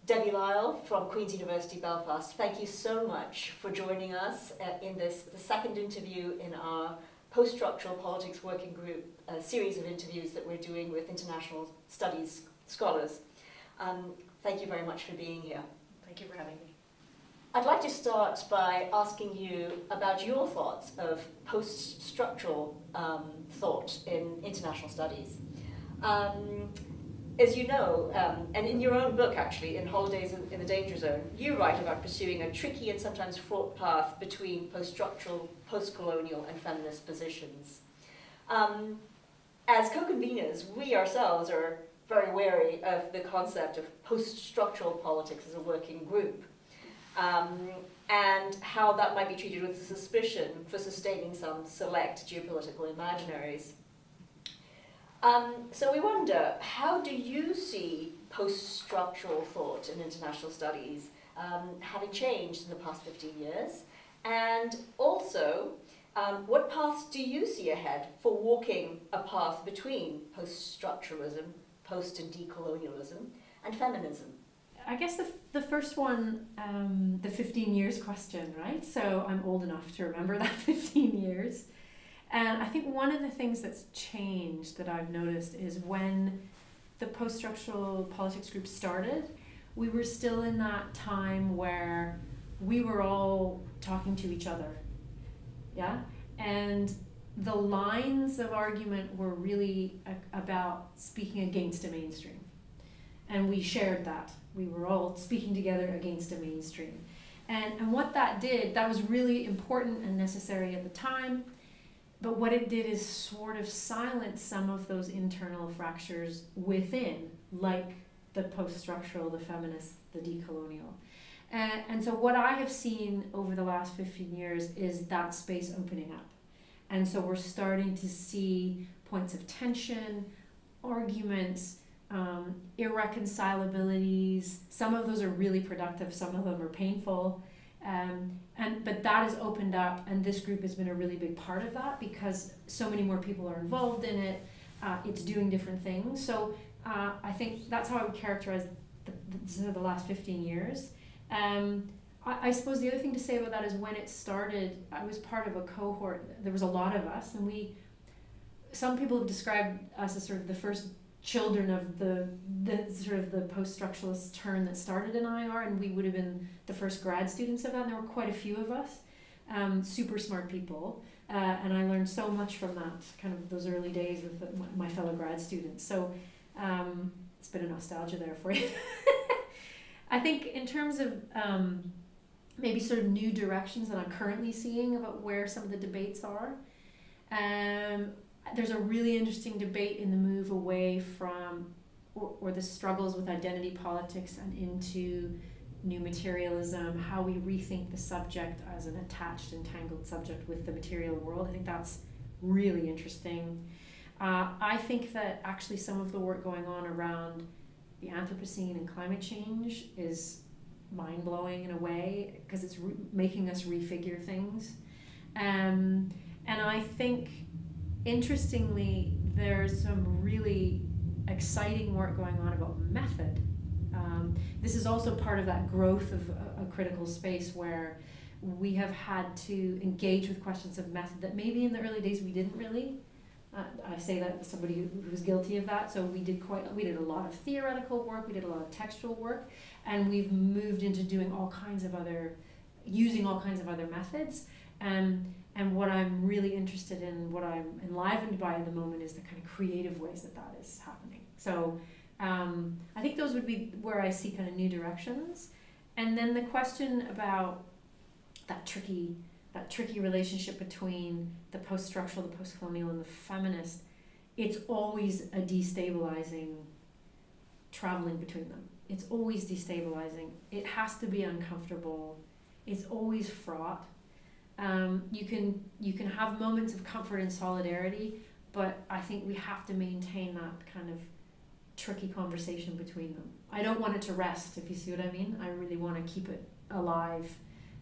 Debbie Lisle from Queen's University Belfast. Thank you so much for joining us in the second interview in our Poststructural Politics Working Group series of interviews that we're doing with international studies scholars. Thank you very much for being here. Thank you for having me. I'd like to start by asking you about your thoughts of post-structural thought in international studies. As you know, and in your own book actually, in Holidays in the Danger Zone, you write about pursuing a tricky and sometimes fraught path between post-structural, post-colonial and feminist positions. As co-conveners, we ourselves are very wary of the concept of post-structural politics as a working group, and how that might be treated with suspicion for sustaining some select geopolitical imaginaries. So we wonder, how do you see post-structural thought in international studies having changed in the past 15 years? And also, what paths do you see ahead for walking a path between post-structuralism, post- and decolonialism, and feminism? I guess the first one, the 15 years question, right? So I'm old enough to remember that 15 years. And I think one of the things that's changed that I've noticed is when the post-structural politics group started, we were still in that time where we were all talking to each other, yeah? And the lines of argument were really about speaking against a mainstream. And we shared that. We were all speaking together against a mainstream. And what that did, that was really important and necessary at the time. But what it did is sort of silence some of those internal fractures within, like the post-structural, the feminist, the decolonial. And so what I have seen over the last 15 years is that space opening up. And so we're starting to see points of tension, arguments, irreconcilabilities. Some of those are really productive, some of them are painful. But that has opened up, and this group has been a really big part of that because so many more people are involved in it. It's doing different things. So I think that's how I would characterize the last 15 years. I suppose the other thing to say about that is when it started, I was part of a cohort. There was a lot of us, and some people have described us as sort of the first children of the sort of the post-structuralist turn that started in IR, and we would have been the first grad students of that, and there were quite a few of us, super smart people, and I learned so much from that, kind of those early days with my fellow grad students. So it's a bit of nostalgia there for you. I think in terms of maybe sort of new directions that I'm currently seeing about where some of the debates are, there's a really interesting debate in the move away from, or the struggles with identity politics and into new materialism, how we rethink the subject as an attached, entangled subject with the material world. I think that's really interesting. I think that actually some of the work going on around the Anthropocene and climate change is mind-blowing in a way, because it's making us refigure things. And I think, interestingly, there's some really exciting work going on about method. This is also part of that growth of a critical space where we have had to engage with questions of method that maybe in the early days we didn't really. I say that as somebody who was guilty of that. So we did a lot of theoretical work, we did a lot of textual work, and we've moved into doing using all kinds of other methods. And what I'm really interested in, what I'm enlivened by at the moment, is the kind of creative ways that is happening. So I think those would be where I see kind of new directions. And then the question about that tricky relationship between the post-structural, the post-colonial, and the feminist, it's always a destabilizing traveling between them. It's always destabilizing. It has to be uncomfortable. It's always fraught. You can have moments of comfort and solidarity, but I think we have to maintain that kind of tricky conversation between them. I don't want it to rest, if you see what I mean. I really want to keep it alive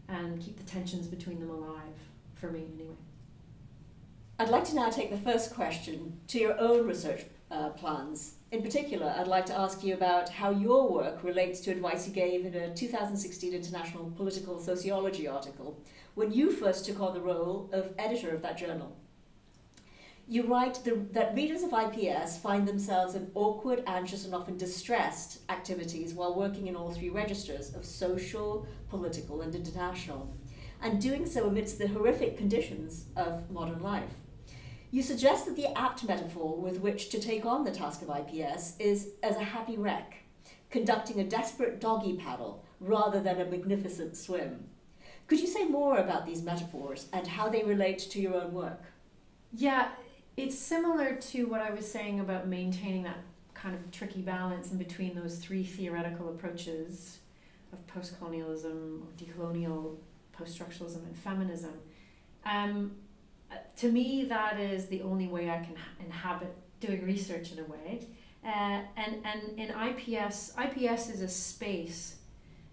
and keep the tensions between them alive, for me anyway. I'd like to now take the first question to your own research plans. In particular, I'd like to ask you about how your work relates to advice you gave in a 2016 International Political Sociology article when you first took on the role of editor of that journal. You write that readers of IPS find themselves in awkward, anxious, and often distressed activities while working in all three registers of social, political, and international, and doing so amidst the horrific conditions of modern life. You suggest that the apt metaphor with which to take on the task of IPS is as a happy wreck, conducting a desperate doggy paddle rather than a magnificent swim. Could you say more about these metaphors and how they relate to your own work? Yeah, it's similar to what I was saying about maintaining that kind of tricky balance in between those three theoretical approaches of postcolonialism, or decolonial, poststructuralism, and feminism. To me, that is the only way I can inhabit doing research in a way. And in IPS is a space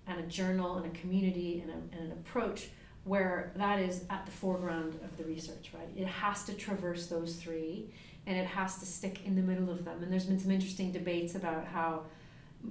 and a journal and a community and an approach where that is at the foreground of the research, right? It has to traverse those three and it has to stick in the middle of them. And there's been some interesting debates about how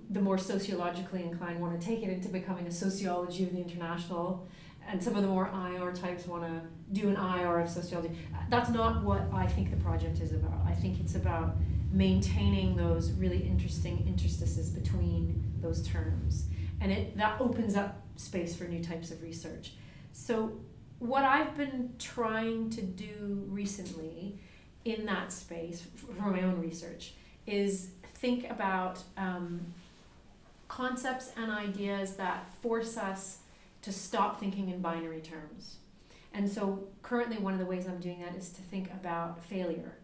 the more sociologically inclined want to take it into becoming a sociology of the international, and some of the more IR types want to do an IR of sociology. That's not what I think the project is about. I think it's about maintaining those really interesting interstices between those terms. And that opens up space for new types of research. So what I've been trying to do recently in that space for my own research is think about concepts and ideas that force us to stop thinking in binary terms. And so currently one of the ways I'm doing that is to think about failure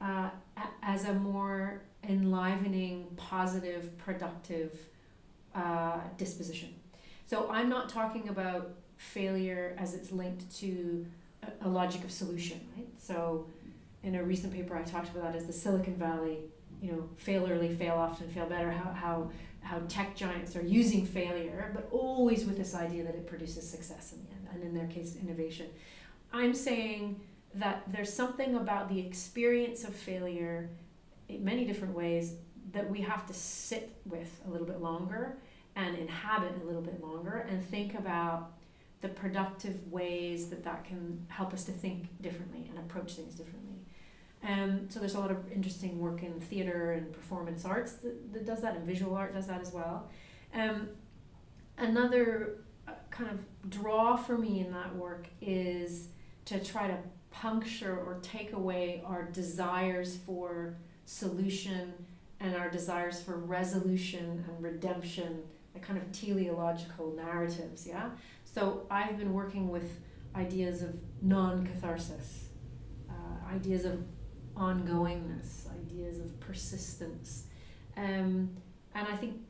as a more enlivening, positive, productive disposition. So I'm not talking about failure as it's linked to a logic of solution, right? So in a recent paper I talked about that as the Silicon Valley, fail early, fail often, fail better, how tech giants are using failure, but always with this idea that it produces success in the end, and in their case, innovation. I'm saying that there's something about the experience of failure in many different ways that we have to sit with a little bit longer and inhabit a little bit longer and think about the productive ways that can help us to think differently and approach things differently. So there's a lot of interesting work in theater and performance arts that does that, and visual art does that as well. Another kind of draw for me in that work is to try to puncture or take away our desires for solution and our desires for resolution and redemption, the kind of teleological narratives, yeah? So I've been working with ideas of non-catharsis, ideas of ongoingness, ideas of persistence. And I think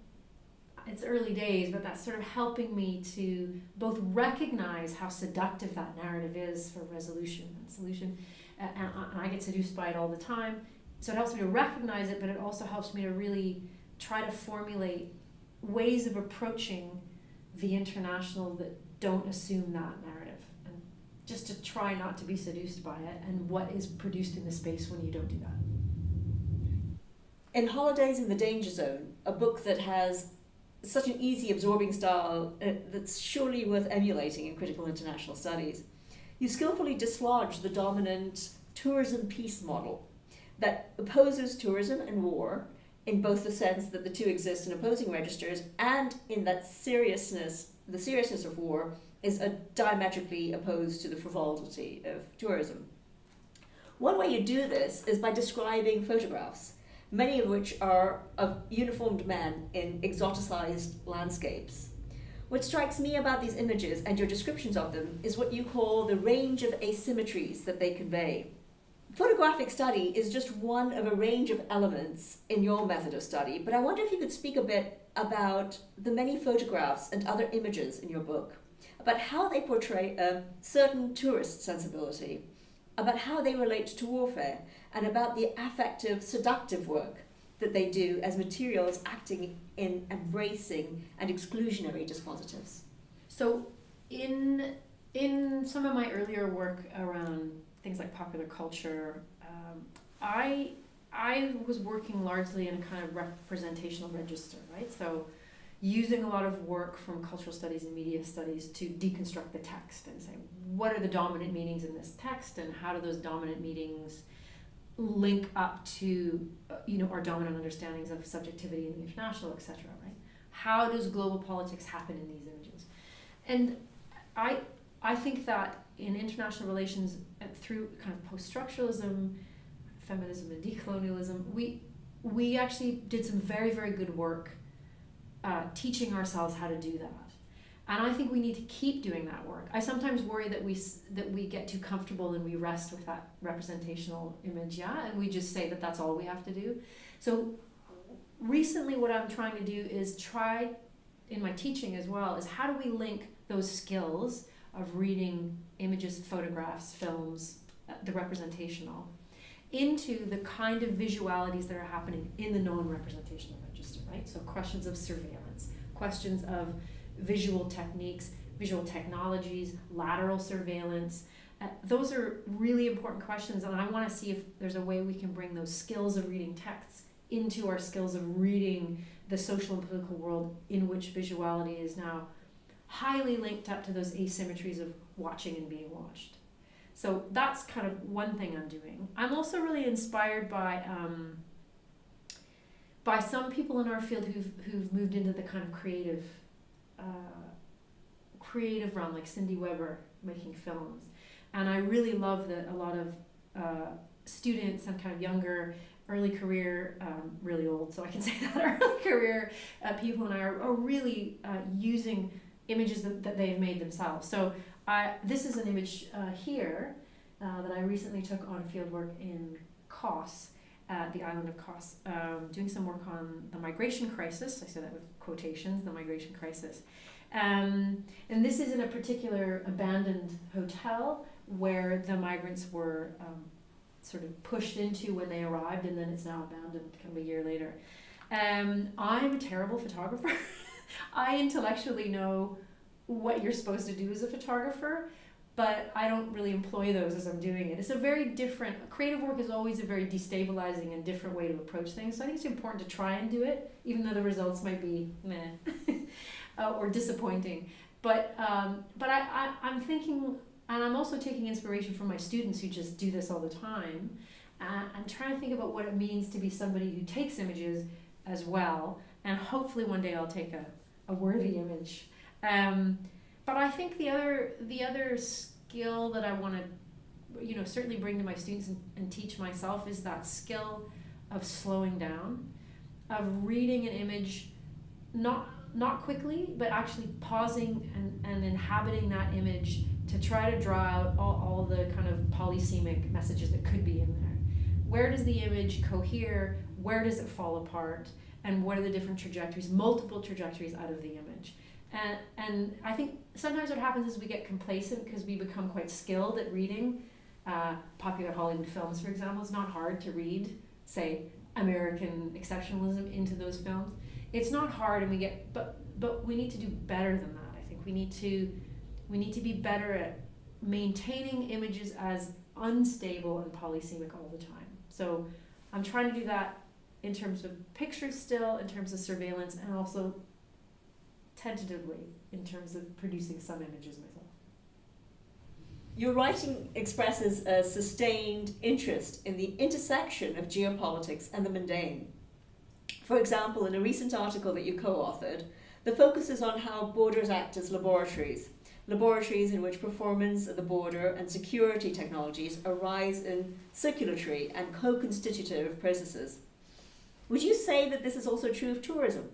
it's early days, but that's sort of helping me to both recognize how seductive that narrative is for resolution and solution, and I get seduced by it all the time. So it helps me to recognize it, but it also helps me to really try to formulate ways of approaching the international that don't assume that narrative, and just to try not to be seduced by it and what is produced in the space when you don't do that. In Holidays in the Danger Zone, a book that has such an easy absorbing style that's surely worth emulating in critical international studies, you skillfully dislodge the dominant tourism peace model that opposes tourism and war, in both the sense that the two exist in opposing registers and in that the seriousness of war is diametrically opposed to the frivolity of tourism. One way you do this is by describing photographs, many of which are of uniformed men in exoticized landscapes. What strikes me about these images and your descriptions of them is what you call the range of asymmetries that they convey. Photographic study is just one of a range of elements in your method of study, but I wonder if you could speak a bit about the many photographs and other images in your book, about how they portray a certain tourist sensibility, about how they relate to warfare, and about the affective, seductive work that they do as materials acting in embracing and exclusionary dispositives. So in some of my earlier work around things like popular culture, I I was working largely in a kind of representational register, right? So using a lot of work from cultural studies and media studies to deconstruct the text and say, what are the dominant meanings in this text, and how do those dominant meanings link up to our dominant understandings of subjectivity in the international, etc., right? How does global politics happen in these images? And I think that in international relations, through kind of post-structuralism, feminism and decolonialism, we actually did some very, very good work teaching ourselves how to do that. And I think we need to keep doing that work. I sometimes worry that we get too comfortable and we rest with that representational image, and we just say that that's all we have to do. So recently what I'm trying to do is try, in my teaching as well, is how do we link those skills of reading images, photographs, films, the representational, into the kind of visualities that are happening in the non-representational register, right? So questions of surveillance, questions of visual techniques, visual technologies, lateral surveillance. Those are really important questions, and I want to see if there's a way we can bring those skills of reading texts into our skills of reading the social and political world, in which visuality is now highly linked up to those asymmetries of watching and being watched. So that's kind of one thing I'm doing. I'm also really inspired by some people in our field who've moved into the kind of creative realm, like Cindy Weber making films. And I really love that a lot of students and kind of younger, early career, really old, so I can say that, early career people and I are really using images that they've made themselves. So this is an image here that I recently took on fieldwork in Kos, the island of Kos, doing some work on the migration crisis. I say that with quotations, the migration crisis. And this is in a particular abandoned hotel where the migrants were sort of pushed into when they arrived, and then it's now abandoned kind of a year later. I'm a terrible photographer. I intellectually know what you're supposed to do as a photographer, but I don't really employ those as I'm doing it. It's a very different, creative work is always a very destabilizing and different way to approach things. So I think it's important to try and do it, even though the results might be meh or disappointing. But I'm thinking, and I'm also taking inspiration from my students who just do this all the time, and trying to think about what it means to be somebody who takes images as well, and hopefully one day I'll take a worthy image. But I think the other skill that I want to, certainly bring to my students and teach myself is that skill of slowing down, of reading an image, not quickly, but actually pausing and inhabiting that image to try to draw out all the kind of polysemic messages that could be in there. Where does the image cohere? Where does it fall apart? And what are the different trajectories, multiple trajectories out of the image? And I think sometimes what happens is we get complacent because we become quite skilled at reading popular Hollywood films, for example. It's not hard to read, say, American exceptionalism into those films. It's not hard, and but we need to do better than that. I think we need to be better at maintaining images as unstable and polysemic all the time. So I'm trying to do that in terms of pictures still, in terms of surveillance, and also tentatively in terms of producing some images myself. Your writing expresses a sustained interest in the intersection of geopolitics and the mundane. For example, in a recent article that you co-authored, the focus is on how borders act as laboratories in which performance at the border and security technologies arise in circulatory and co-constitutive processes. Would you say that this is also true of tourism?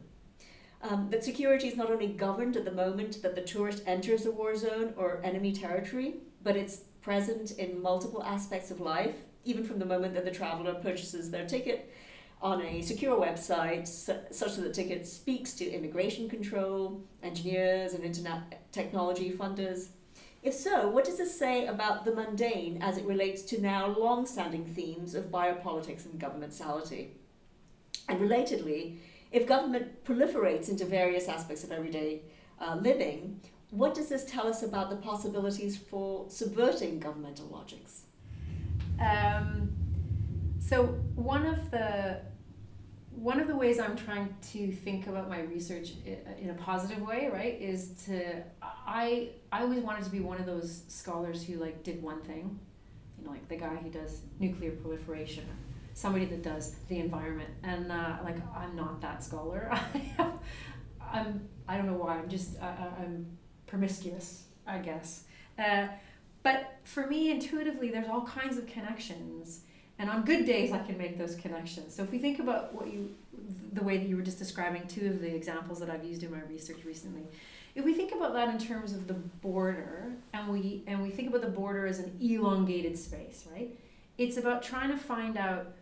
That security is not only governed at the moment that the tourist enters a war zone or enemy territory, but it's present in multiple aspects of life, even from the moment that the traveller purchases their ticket on a secure website, such that the ticket speaks to immigration control, engineers and internet technology funders. If so, what does this say about the mundane as it relates to now long-standing themes of biopolitics and governmentality? And relatedly, if government proliferates into various aspects of everyday living, what does this tell us about the possibilities for subverting governmental logics? So one of the ways I'm trying to think about my research in a positive way, right, is I always wanted to be one of those scholars who like did one thing, like the guy who does nuclear proliferation, or somebody that does the environment, and like I'm not that scholar. I don't know why. I'm promiscuous, I guess. But for me, intuitively, there's all kinds of connections. And on good days, I can make those connections. So if we think about the way that you were just describing two of the examples that I've used in my research recently, if we think about that in terms of the border, and we think about the border as an elongated space, right? It's about trying to find out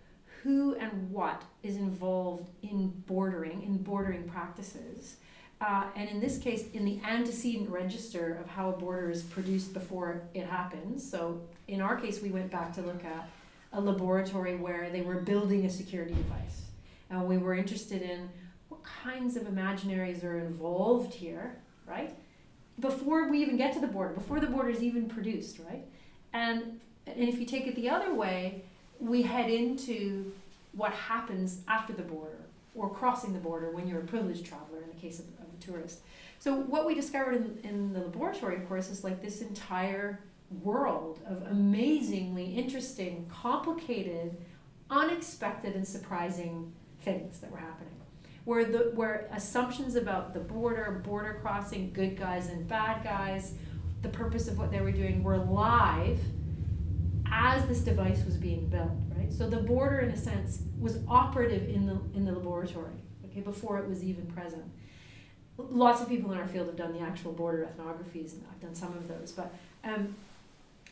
who and what is involved in bordering practices. And in this case, in the antecedent register of how a border is produced before it happens. So in our case, we went back to look at a laboratory where they were building a security device. And we were interested in what kinds of imaginaries are involved here, right? Before we even get to the border, before the border is even produced, right? And if you take it the other way, we head into what happens after the border or crossing the border when you're a privileged traveler in the case of a tourist. So what we discovered in the laboratory, of course, is like this entire world of amazingly interesting, complicated, unexpected, and surprising things that were happening. Where assumptions about the border crossing, good guys and bad guys, the purpose of what they were doing were live as this device was being built, right? So the border, in a sense, was operative in the laboratory, okay, before it was even present. Lots of people in our field have done the actual border ethnographies, and I've done some of those, but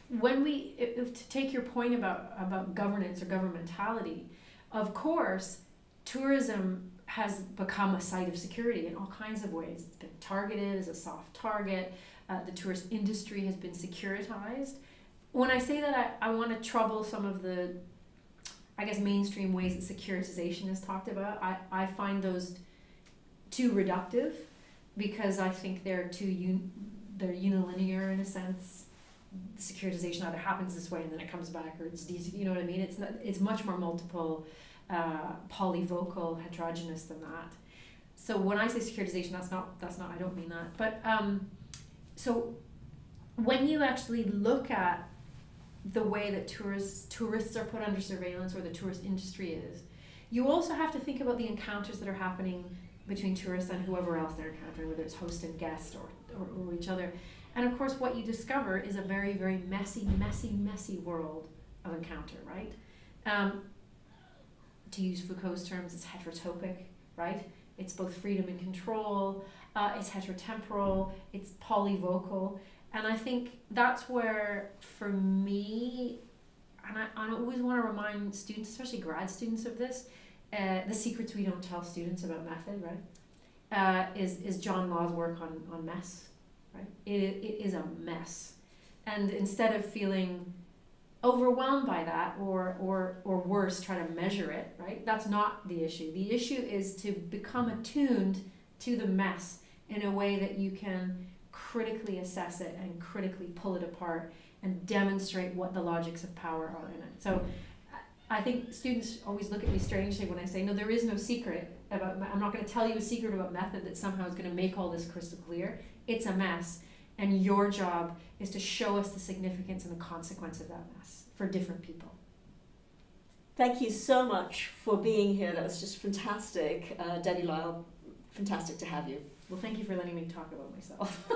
to take your point about governance or governmentality, of course, tourism has become a site of security in all kinds of ways. It's been targeted as a soft target. The tourist industry has been securitized. When I say that, I want to trouble some of the, I guess, mainstream ways that securitization is talked about. I find those too reductive because I think they're they're unilinear in a sense. Securitization either happens this way and then it comes back, or it's you know what I mean? It's much more multiple, polyvocal, heterogeneous than that. So when I say securitization, that's not I don't mean that. But so when you actually look at the way that tourists are put under surveillance, or the tourist industry is, you also have to think about the encounters that are happening between tourists and whoever else they're encountering, whether it's host and guest or each other. And of course, what you discover is a very, very messy world of encounter, right? To use Foucault's terms, it's heterotopic, right? It's both freedom and control, it's heterotemporal, it's polyvocal. And I think that's where, for me, and I always want to remind students, especially grad students, of this, the secrets we don't tell students about method, right? Is John Law's work on mess. Right? It is a mess. And instead of feeling overwhelmed by that, or worse, try to measure it, right? That's not the issue. The issue is to become attuned to the mess in a way that you can critically assess it and critically pull it apart and demonstrate what the logics of power are in it. So I think students always look at me strangely when I say, no, there is no secret about, I'm not going to tell you a secret about method that somehow is going to make all this crystal clear. It's a mess, and your job is to show us the significance and the consequence of that mess for different people. Thank you so much for being here. That was just fantastic. Debbie Lisle, fantastic to have you. Well, thank you for letting me talk about myself.